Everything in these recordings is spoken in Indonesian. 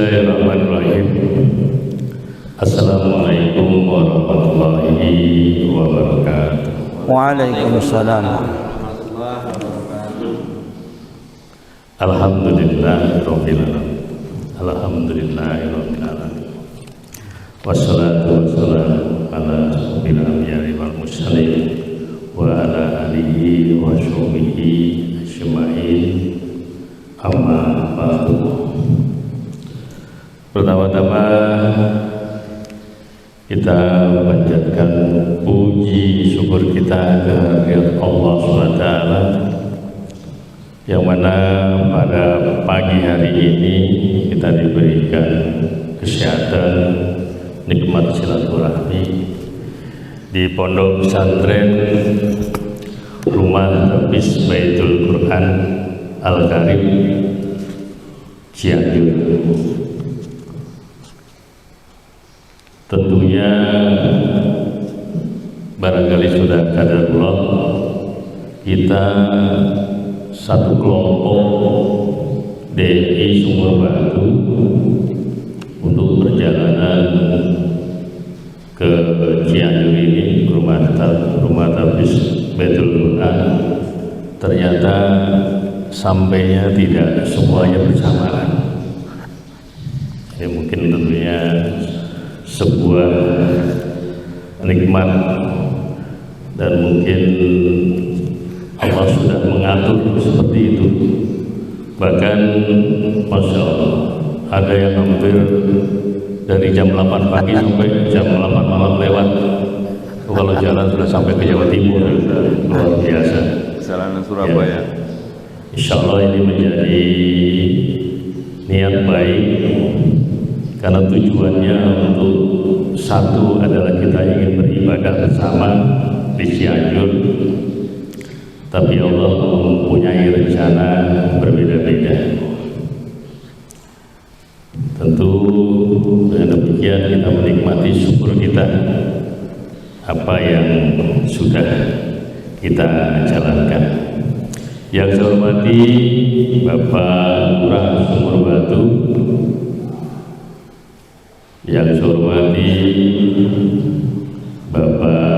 Bismillahirrahmanirrahim. Assalamualaikum warahmatullahi wabarakatuh. Waalaikumsalam. Alhamdulillahirabbil alamin. Alhamdulillahirabbil alamin. Wassalatu wassalamu ala asyrofil anbiya'i wal mursalin wa ala alihi wa sahbihi ajma'in. Amma ba'du. Pertama-tama kita panjatkan puji syukur kita kehadirat Allah SWT, yang mana pada pagi hari ini kita diberikan kesehatan, nikmat silaturahmi di Pondok Pesantren Rumah Tafis Baitul Quran Al-Karim Cianjur. Tentunya barangkali sudah kadarullah, kita satu kelompok DMI Sumur Batu untuk perjalanan ke Cianjur ini, rumah Tafis Baitul Quran, ternyata sampainya tidak semuanya bersamaan. Ini mungkin tentunya sebuah nikmat, dan mungkin Allah sudah mengatur seperti itu. Bahkan Masya Allah, ada yang hampir dari jam 8 pagi sampai jam 8 malam lewat. Kalau jalan sudah sampai ke Jawa Timur, luar biasa. Perjalanan Surabaya. Ya. Insya Allah ini menjadi niat baik, karena tujuannya untuk satu adalah kita ingin beribadah bersama di Cianjur, tapi Allah mempunyai rencana berbeda-beda. Tentu dengan demikian kita menikmati syukur kita apa yang sudah kita jalankan. Yang saya hormati Bapak Lurah Sumur Batu, yang saya hormati Bapak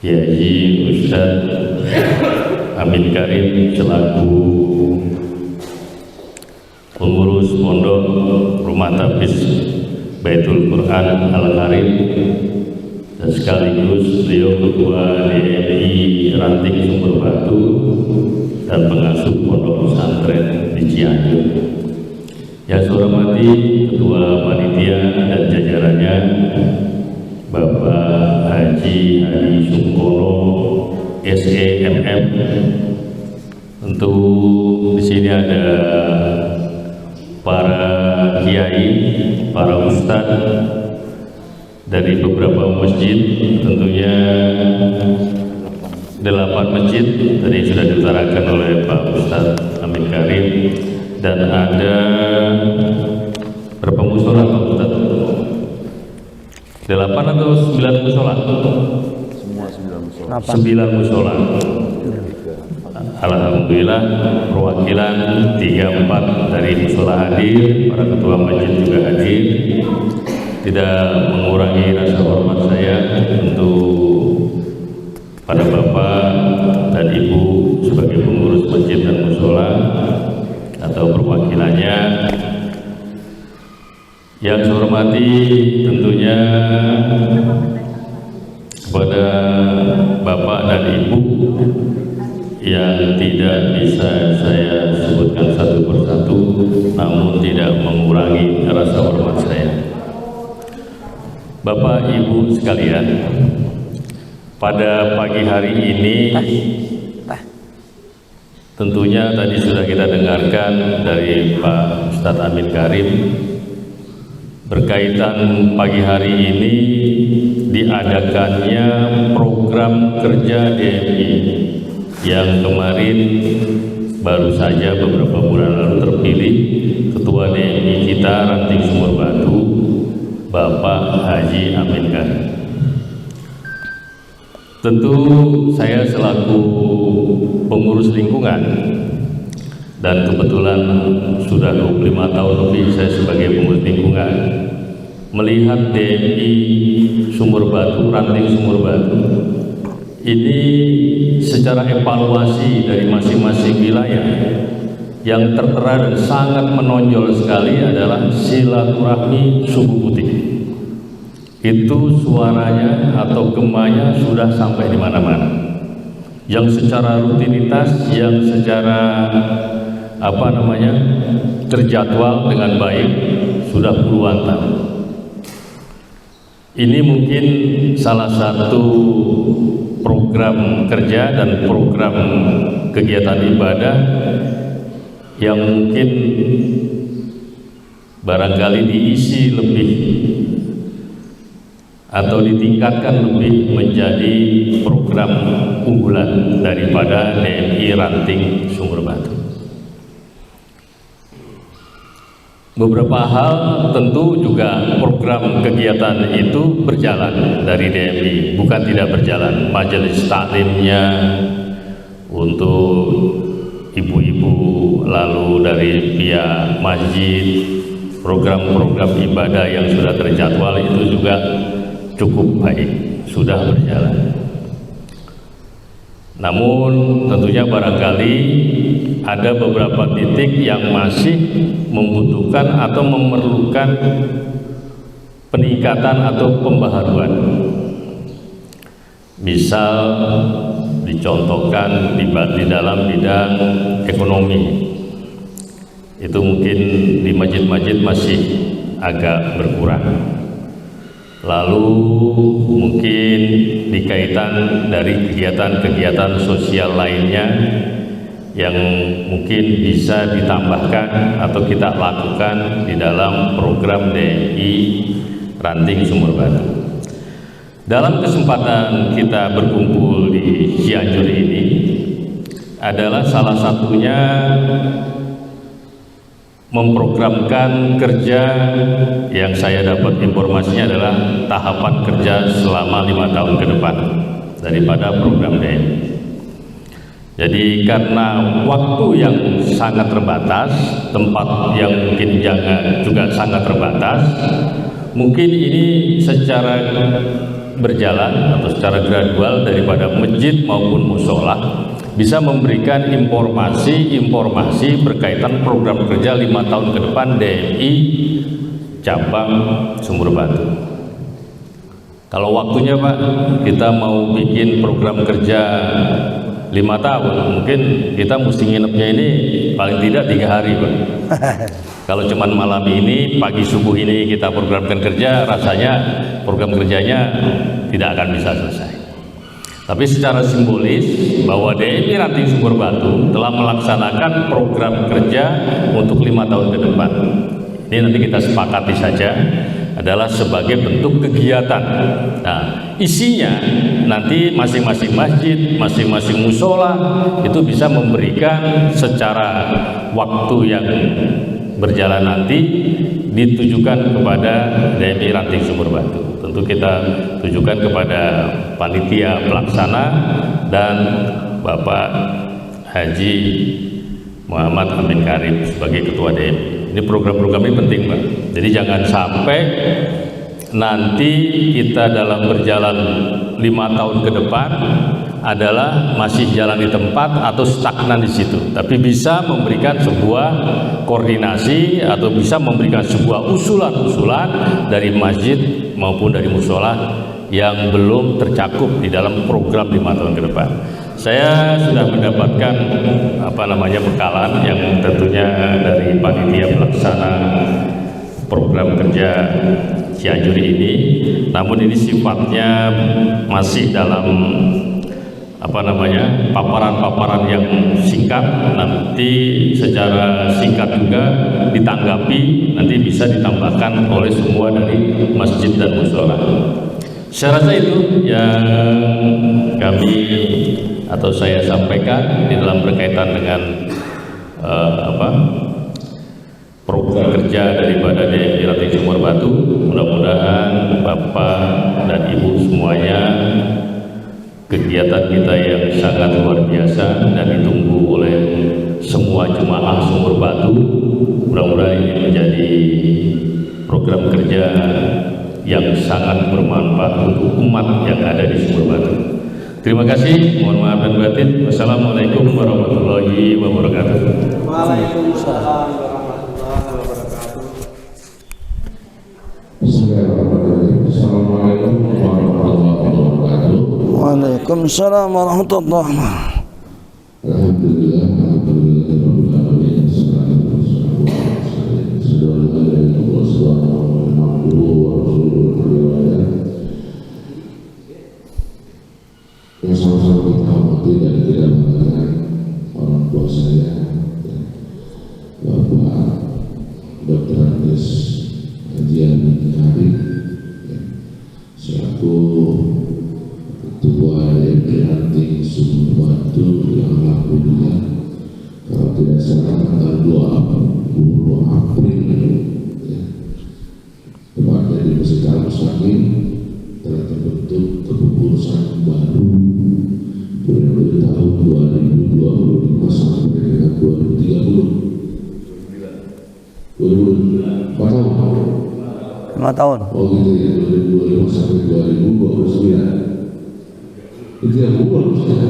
Yayi Ustadz Amin Karim selaku pengurus Pondok Rumah Tafis Baitul Quran Al-Karim, dan sekaligus beliau Ketua DMI Ranting Sumur Batu dan pengasuh Pondok Pesantren di Cianjur. Yang saya hormati Ketua Panitia dan jajarannya, Bapak Haji Hadi Sungkono SEMM. Tentu di sini ada para kiai, para ustadz dari beberapa masjid, tentunya 8 masjid tadi sudah diutarakan oleh Pak Ustadz Amin Karim, dan ada berapa musola Pak Ustadz? 8 atau 9 musola? Semua 9 musola. 9 musola. Alhamdulillah, perwakilan 3-4 dari musola hadir, para ketua masjid juga hadir. Tidak mengurangi rasa hormat saya untuk pada Bapak dan Ibu sebagai pengurus masjid dan musola atau perwakilannya. Yang saya hormati tentunya kepada Bapak dan Ibu yang tidak bisa saya sebutkan satu persatu, namun tidak mengurangi rasa hormat saya. Bapak Ibu sekalian, pada pagi hari ini tentunya tadi sudah kita dengarkan dari Pak Ustadz Amin Karim, berkaitan pagi hari ini diadakannya program kerja DMI yang kemarin baru saja beberapa bulan lalu terpilih Ketua DMI kita Ranting Sumur Batu, Bapak Haji Amin Karim. Tentu saya selaku pengurus lingkungan dan kebetulan sudah 25 tahun lebih saya sebagai pengurus lingkungan melihat DMI Sumur Batu, Ranting Sumur Batu ini secara evaluasi dari masing-masing wilayah yang tertera dan sangat menonjol sekali adalah silaturahmi suku putih. Itu suaranya atau gemanya sudah sampai di mana-mana. Yang secara rutinitas, yang secara terjadwal dengan baik sudah puluhan tahun. Ini mungkin salah satu program kerja dan program kegiatan ibadah yang mungkin barangkali diisi lebih atau ditingkatkan lebih menjadi program unggulan daripada DMI Ranting Sumur Batu. Beberapa hal tentu juga program kegiatan itu berjalan dari DMI, bukan tidak berjalan. Majelis taklimnya untuk ibu-ibu, lalu dari pihak masjid, program-program ibadah yang sudah terjadwal itu juga cukup baik, sudah berjalan. Namun tentunya barangkali ada beberapa titik yang masih membutuhkan atau memerlukan peningkatan atau pembaharuan. Misal dicontohkan di dalam bidang ekonomi, itu mungkin di masjid-masjid masih agak berkurang. Lalu mungkin dikaitan dari kegiatan-kegiatan sosial lainnya yang mungkin bisa ditambahkan atau kita lakukan di dalam program DMI Ranting Sumur Batu. Dalam kesempatan kita berkumpul di Cianjur ini adalah salah satunya memprogramkan kerja yang saya dapat informasinya adalah tahapan kerja selama 5 tahun ke depan daripada program DMI. Jadi karena waktu yang sangat terbatas, tempat yang mungkin juga sangat terbatas, mungkin ini secara berjalan atau secara gradual daripada masjid maupun musola bisa memberikan informasi berkaitan program kerja 5 tahun ke depan DMI cabang Sumur Batu. Kalau waktunya Pak, kita mau bikin program kerja 5 tahun, mungkin kita mesti nginepnya ini paling tidak 3 hari Pak. Kalau cuman malam ini, pagi subuh ini kita programkan kerja, rasanya program kerjanya tidak akan bisa selesai. Tapi secara simbolis bahwa DMI Ranting Sumur Batu telah melaksanakan program kerja untuk 5 tahun ke depan. Ini nanti kita sepakati saja adalah sebagai bentuk kegiatan. Nah, isinya nanti masing-masing masjid, masing-masing musola itu bisa memberikan secara waktu yang berjalan nanti ditujukan kepada DMI Ranting Sumur Batu. Tentu kita tujukan kepada panitia pelaksana dan Bapak Haji Muhammad Amin Karim sebagai Ketua DMI. Ini program-program ini penting Pak. Jadi jangan sampai nanti kita dalam berjalan 5 tahun ke depan adalah masih jalan di tempat atau stagnan di situ, tapi bisa memberikan sebuah koordinasi atau bisa memberikan sebuah usulan-usulan dari masjid maupun dari musola yang belum tercakup di dalam program 5 tahun ke depan. Saya sudah mendapatkan bekalan yang tentunya dari panitia pelaksana program kerja Cianjur ini, namun ini sifatnya masih dalam paparan-paparan yang singkat, nanti secara singkat juga ditanggapi, nanti bisa ditambahkan oleh semua dari masjid dan musola. Saya rasa itu yang kami atau saya sampaikan di dalam berkaitan dengan program kerja daripada DMI Ranting Sumur Batu. Mudah-mudahan Bapak dan Ibu semuanya kegiatan kegiatan kita yang sangat luar biasa dan ditunggu oleh semua jemaah Sumur Batu. Mudah-mudahan ini menjadi program kerja yang sangat bermanfaat untuk umat yang ada di Sumur Batu. Terima kasih, mohon maaf dan batin. Wassalamualaikum warahmatullahi wabarakatuh. Waalaikumsalam warahmatullahi wabarakatuh. Assalamualaikum warahmatullahi wabarakatuh. Waalaikumsalam warahmatullahi wabarakatuh. Alhamdulillah, alhamdulillah, yang sama-sama kita hormati dan kita banggakan orang tua saya, Bapak Dr. Andes Haji Amin Karim, selaku Ketua Ranting Sumur Batu yang alhamdulillah kalau tidak salah tanggal 20 April tepatnya di Masjid Al-Mustaqim telah terbentuk kepengurusan baru periode tahun 2025 sampai dengan 2030. 4 tahun. 5 tahun. Oh gitu ya, 2025 sampai 2029. Itu yang bagus ya.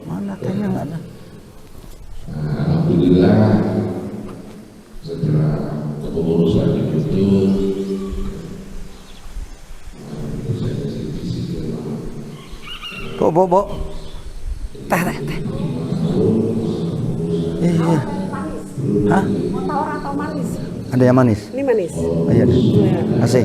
Mana tanya nggak ada? Alhamdulillah setelah kepengurusan itu Bo. Teh. Iya. Hah? Mau tawar atau manis? Ada yang manis? Ini manis. Oh, iya deh. Kasih.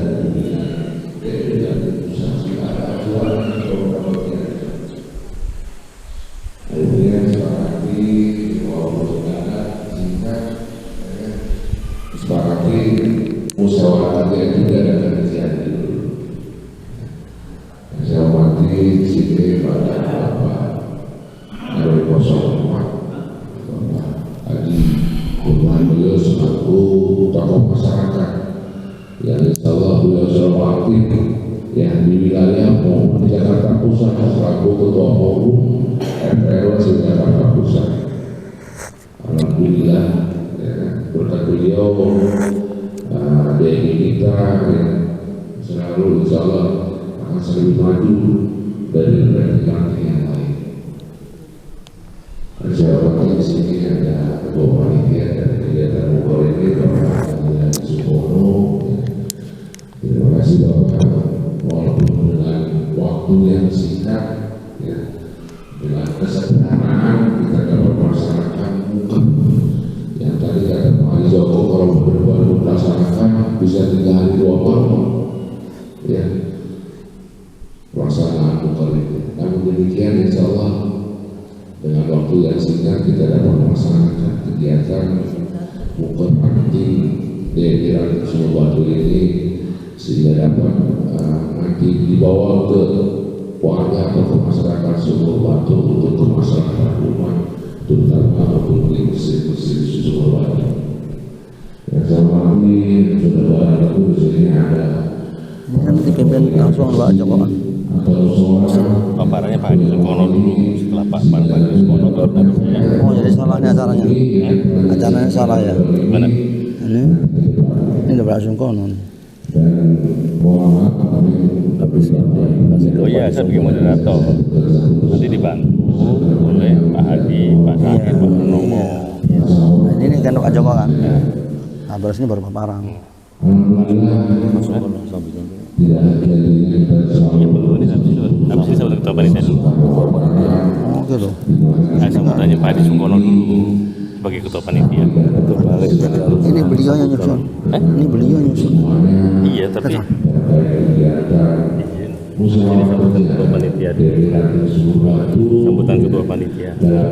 sepakati musyawarah yang juga ada kajian dulu. Saya hormati di sini pada Bapak Dari Kosong Bapak Haji Kurban, beliau selaku tokoh masyarakat yang insya Allah beliau selalu aktif yang di wilayah maupun di Jakarta Pusat selaku ketua forum RPRW Jakarta Pusat. Alhamdulillah berkat beliau DNI kita yang selalu insya Allah akan selalu maju dari ranting-ranting yang lain. Saya hormati di sini ada ketua panitia dari kegiatan Bogor ini Bapak Supono. Terima kasih Bapak, walaupun dengan waktu yang singkat ya, dengan kesederhanaan kita dapat melaksanakan yang tadi kata Pak Ali Joko kalau berdebat melaksanakan bisa 3 hari 2 malam ya pelaksanaan mukal itu. Namun demikian insya Allah dengan waktu yang singkat kita dapat melaksanakan kegiatan mukal penting di Ranting Sumur Batu ini sehingga dapat nanti dibawa ke warga atau ke masyarakat Sumur Batu untuk kemaslahatan umat terutama untuk industri Sumur Batu. Yang saya hormati saudara-saudaraku di sini ada Nanti dipimpin langsung Pak Jokowi. Paparannya Pak Haji Sukono dulu, setelah Pak Haji Sukono baru nanti saya. Oh jadi salahnya acaranya. Acaranya salah ya. Mana? Ini udah langsung konon. Oh iya, saya bikin moderator. Nanti dibantu oleh Pak Hadi, Pak Sakir, Pak Purnomo. Nah, ini kan Pak Joko kan. Nah terus ini baru paparan. Masuk konon sampai Ya perlu ini habis ini saya udah ketua panitia dulu. Oh gitu. Saya mau tanya Pak Haji Sukono dulu sebagai ketua panitia. Ini beliau yang nyusun. Ini beliau yang nyusun. Iya tapi ini sambutan ketua panitia dulu. Sambutan ketua panitia. Iya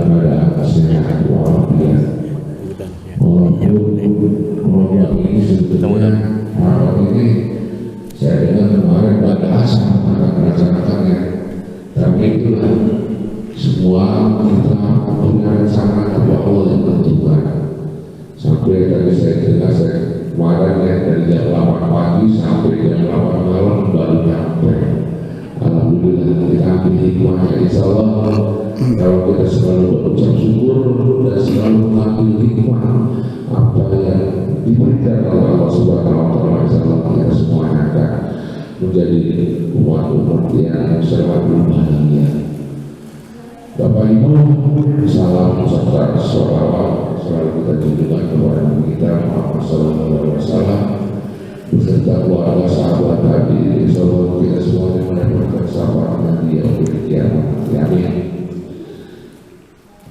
boleh. Sambutan. Saya dengar kemarin pada asal akan melaksanakannya, tapi itulah semua kita punya rencana bahwa Allah yang tentukan. Sampai tadi saya jelas kemarin ya dari jam 8 pagi sampai jam 8 malam baru nyampe. Alhamdulillah kita ambil hikmahnya, insya Allah kalau kita selalu berucap syukur dan selalu mengambil hikmah apa yang diberikan oleh Allah Subhanahu wa Ta'ala, insya Allah kita semuanya akan menjadi umat yang selalu bahagia. Bapak Ibu, salam serta sholawat selalu kita tunjukkan kepada kita Muhammad Sallallahu Alaihi Wasallam beserta keluarga sahabat Nabi. Insyaallah kita semuanya mendapatkan syafaat Nabi yang kiamat. Amin.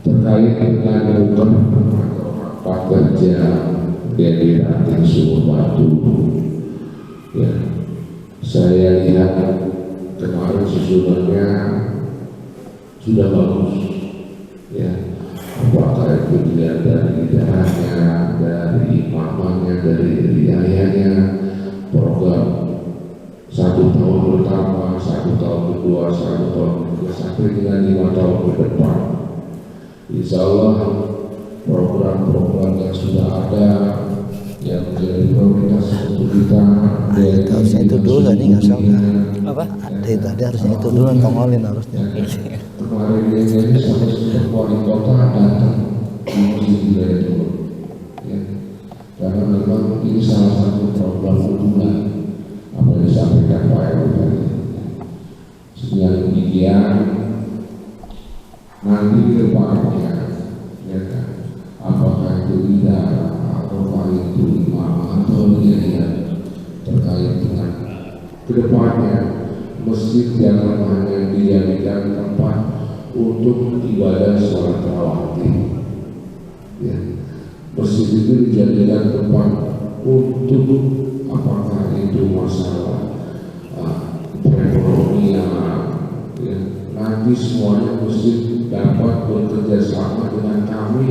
Terkait dengan hukum atau apa kerja dari ranting sumur batu, ya, saya lihat kemarin susunannya sudah bagus, ya. Apakah itu dilihat dari daerahnya, dari imamnya, dari riayanya, program 1 tahun pertama, 1 tahun kedua, 1 tahun ketiga, sampai dengan 5 tahun ke depan. Insya Allah program-program yang sudah ada yang menjadi prioritas untuk kita. Harusnya itu dulu tadi nggak salah. Apa? Tadi harusnya itu dulu tongolin harusnya. Kemarin ini sampai seluruh wali kota datang di masjid wilayah itu, ya. Karena memang ini salah satu program unggulan apa yang disampaikan Pak Ewo tadi. Yang demikian nanti ke depannya, ya kan, apakah itu tidak ataukah itu imam atau dia terkait dengan kedepannya masjid jangan hanya dijadikan tempat untuk ibadah sholat rawatib, ya. Masjid itu dijadikan tempat untuk apakah itu masalah perekonomian, ya. Nanti semuanya masjid dapat bekerja sama dengan kami,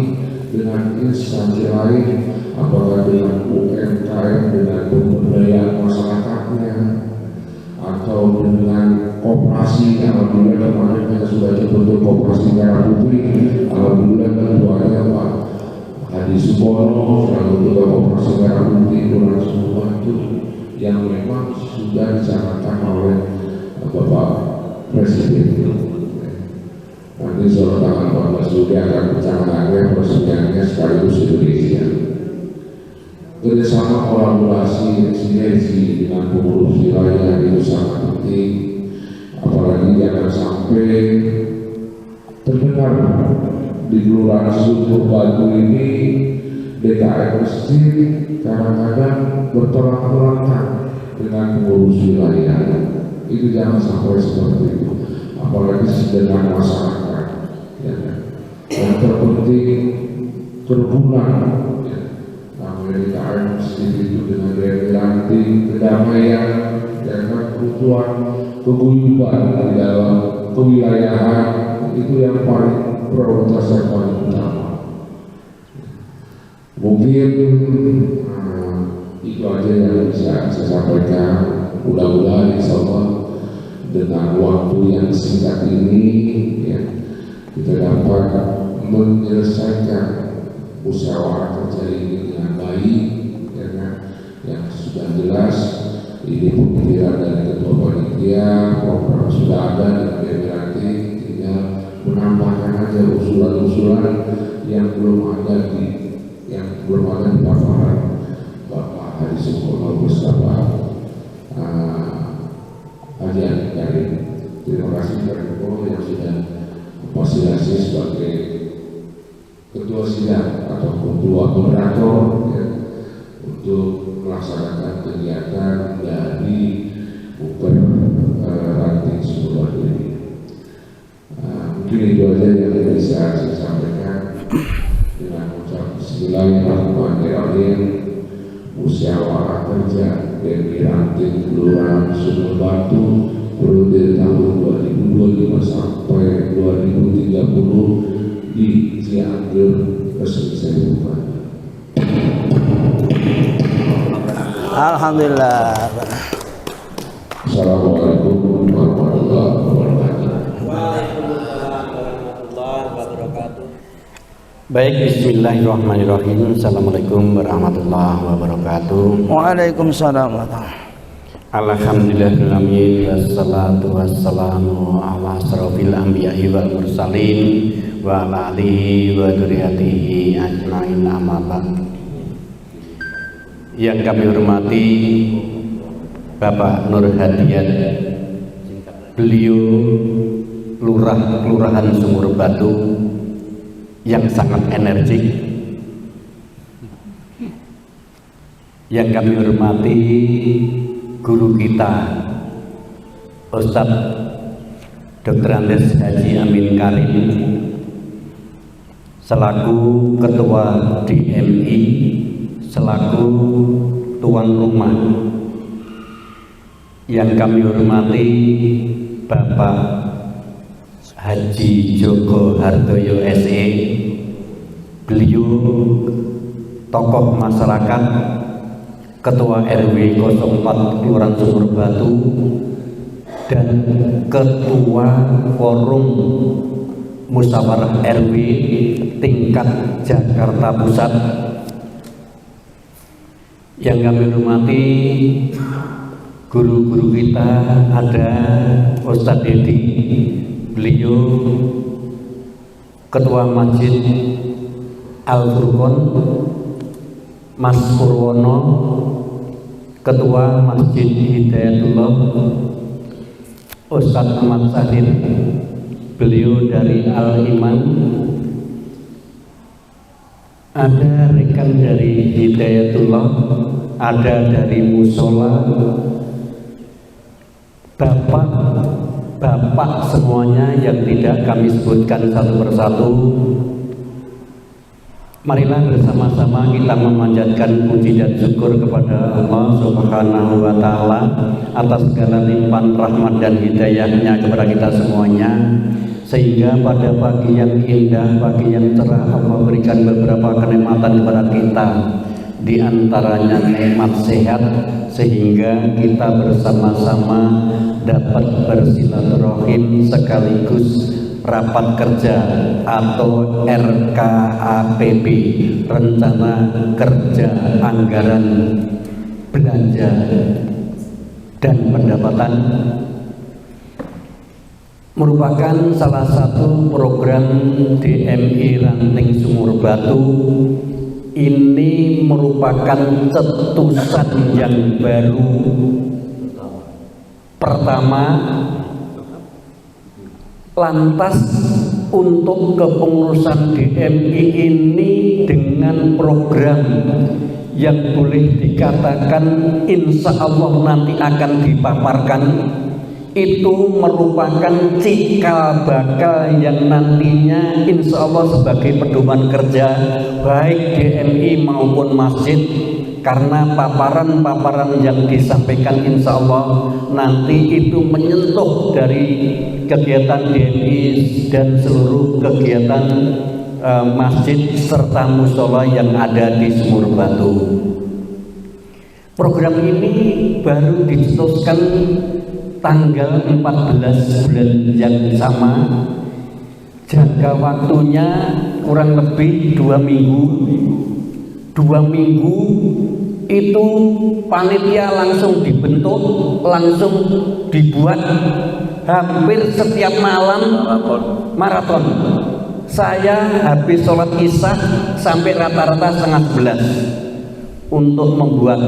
dengan instansi lain, apakah dengan UMKM, dengan pemberdayaan masyarakatnya, atau dengan koperasi. Alhamdulillah kemarin kita sudah bentuk koperasi merah putih. Alhamdulillah ketuanya Pak Hadi Subono selalu ketua koperasi merah putih Kelurahan Sumur Batu yang memang sudah dicanangkan oleh Bapak Presiden. Nanti soal tanggal 14 Juli akan bercanangkannya persidangannya sekaligus Indonesia. Kerjasama kolaborasi sinergi dengan pengurus wilayah itu sangat penting, apalagi jangan sampai terdengar di Kelurahan Sumur Batu ini DKM masjid kadang-kadang bertolak belakang dengan pengurus wilayah. Itu jangan sampai seperti itu, apalagi dengan masyarakat, ya. Yang terpenting kerukunan, ya. Amerikaan masjid itu dengan ranting kedamaian dan kerukunan, keguyuban di dalam kewilayahan itu yang paling prioritas yang paling utama. Mungkin itu aja yang bisa saya sampaikan. Mudah-mudahan insya Allah dengan waktu yang singkat ini, ya, kita dapat menyelesaikan musyawarah kerja ini dengan baik, ya, yang sudah jelas ini pemikiran dari ketua panitia, program sudah ada dan nanti tinggal menambahkan aja usulan-usulan yang belum ada di paparan Bapak Hadi Subono bersama Haji Karim. Terima kasih kepada yang sudah memfasilitasi sebagai ketua sidang atau ketua moderator, ya, untuk melaksanakan kegiatan dari bukan ranting Sumur Batu ini. Mungkin itu aja yang bisa saya sampaikan. Dengan ucap Bismillahirrahmanirrahim, musyawarah kerja dari ranting Kelurahan Sumur Batu periode tahun 2025 sampai 2030 di Cianjur resmi saya buka. Alhamdulillah. Assalamualaikum warahmatullahi wabarakatuh. Waalaikumsalam warahmatullahi wabarakatuh. Baik, bismillahirrahmanirrahim. Assalamualaikum warahmatullahi wabarakatuh. Waalaikumsalam warahmatullahi. Alhamdulillahirrahmanirrahim. Wassalatu wassalamu ala asrofil anbiya'i wal mursalin wa ala alihi wa dzurriyyatihi ajmain, amma ba'd. Yang kami hormati Bapak Nur Hadiat, beliau Lurah Kelurahan Sumur Batu yang sangat energik. Yang kami hormati guru kita Ustadz Dr. Andes Haji Amin Karim selaku Ketua DMI, selaku tuan rumah. Yang kami hormati Bapak Haji Joko Hartoyo SE, beliau tokoh masyarakat, Ketua RW 04 Kelurahan Sumur Batu, dan Ketua Forum Musyawarah RW tingkat Jakarta Pusat. Yang kami hormati guru-guru kita, ada Ustadz Dedi, beliau Ketua Masjid Al-Furqon, Mas Purwono, Ketua Masjid Hidayatullah, Ustadz Ahmad Sadin, beliau dari Al-Iman, ada rekan dari Hidayatullah, ada dari Musola, bapak semuanya yang tidak kami sebutkan satu persatu. Marilah bersama-sama kita memanjatkan puji dan syukur kepada Allah Subhanahu wa Ta'ala atas segala limpahan rahmat dan hidayahnya kepada kita semuanya, sehingga pada pagi yang indah, pagi yang cerah, Allah berikan beberapa kenikmatan kepada kita, di antaranya nikmat sehat, sehingga kita bersama-sama dapat bersilaturahim sekaligus rapat kerja atau RKAPB, rencana kerja anggaran belanja dan pendapatan, merupakan salah satu program DMI Ranting Sumur Batu. Ini merupakan cetusan yang baru pertama. Lantas untuk kepengurusan DMI ini dengan program yang boleh dikatakan insya Allah nanti akan dipaparkan, itu merupakan cikal bakal yang nantinya insya Allah sebagai pedoman kerja baik DMI maupun masjid. Karena paparan-paparan yang disampaikan insya Allah nanti itu menyentuh dari kegiatan DMI dan seluruh kegiatan masjid serta musola yang ada di Sumur Batu. Program ini baru dicetuskan tanggal 14 bulan yang sama. Jangka waktunya kurang lebih 2 minggu. 2 minggu itu panitia langsung dibentuk, langsung dibuat, hampir setiap malam maraton. Saya habis sholat isya sampai rata-rata 10:30 untuk membuat.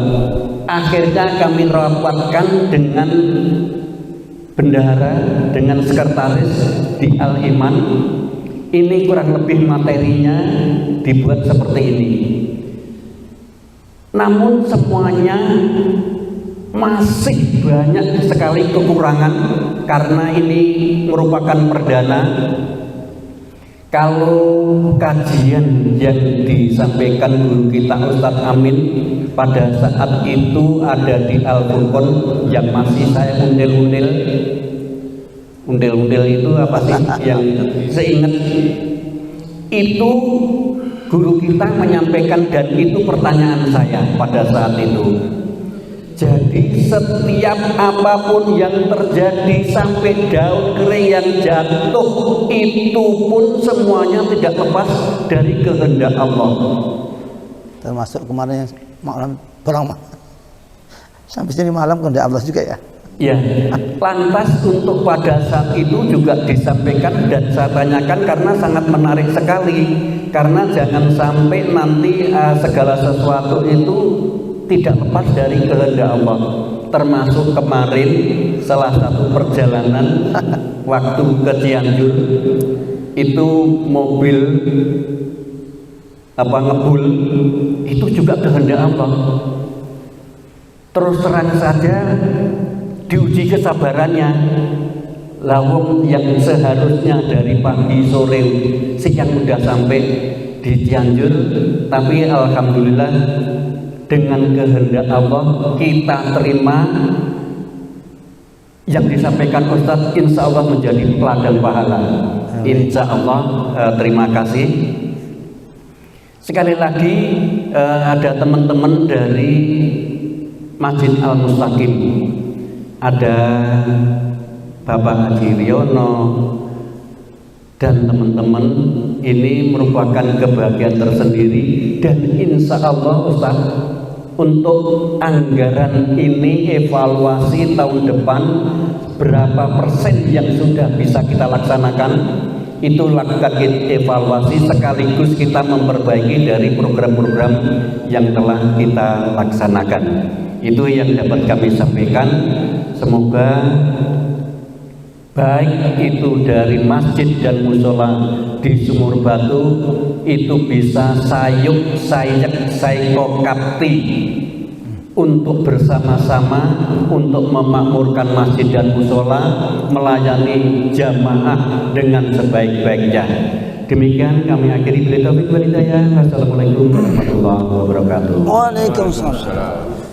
Akhirnya kami rapatkan dengan bendahara, dengan sekretaris di Al-Iman. Ini kurang lebih materinya dibuat seperti ini. Namun semuanya masih banyak sekali kekurangan karena ini merupakan perdana. Kalau kajian yang disampaikan guru kita Ustadz Amin pada saat itu ada di Al-Furqon yang masih saya undel-undel itu apa sih yang seingat itu, guru kita menyampaikan, dan itu pertanyaan saya pada saat itu, Jadi setiap apapun yang terjadi sampai daun kering yang jatuh itu pun semuanya tidak lepas dari kehendak Allah. Termasuk kemarin yang malam perang sampai sini malam kehendak Allah juga ya. Ya, lantas untuk pada saat itu juga disampaikan dan saya tanyakan karena sangat menarik sekali. Karena jangan sampai nanti segala sesuatu itu tidak lepas dari kehendak Allah. Termasuk kemarin salah satu perjalanan waktu ke Cianjur itu mobil ngebul itu juga kehendak Allah. Terus terang saja diuji kesabarannya. Lawung yang seharusnya dari pagi sore siang udah sampai di Cianjur, tapi alhamdulillah dengan kehendak Allah kita terima yang disampaikan Ustadz, insya Allah menjadi ladang pahala. Insya Allah. Terima kasih. Sekali lagi ada teman-teman dari Masjid Al-Mustaqim, ada Bapak Haji Riono dan teman-teman. Ini merupakan kebahagiaan tersendiri dan insya Allah Ustaz, untuk anggaran ini evaluasi tahun depan berapa persen yang sudah bisa kita laksanakan, itu lakukan evaluasi sekaligus kita memperbaiki dari program-program yang telah kita laksanakan. Itu yang dapat kami sampaikan. Semoga baik itu dari masjid dan musola di Sumur Batu itu bisa sayuk sayek saikokapti untuk bersama-sama untuk memakmurkan masjid dan musola, melayani jamaah dengan sebaik-baiknya. Demikian kami akhiri. Wassalamualaikum warahmatullahi wabarakatuh. Waalaikumsalam.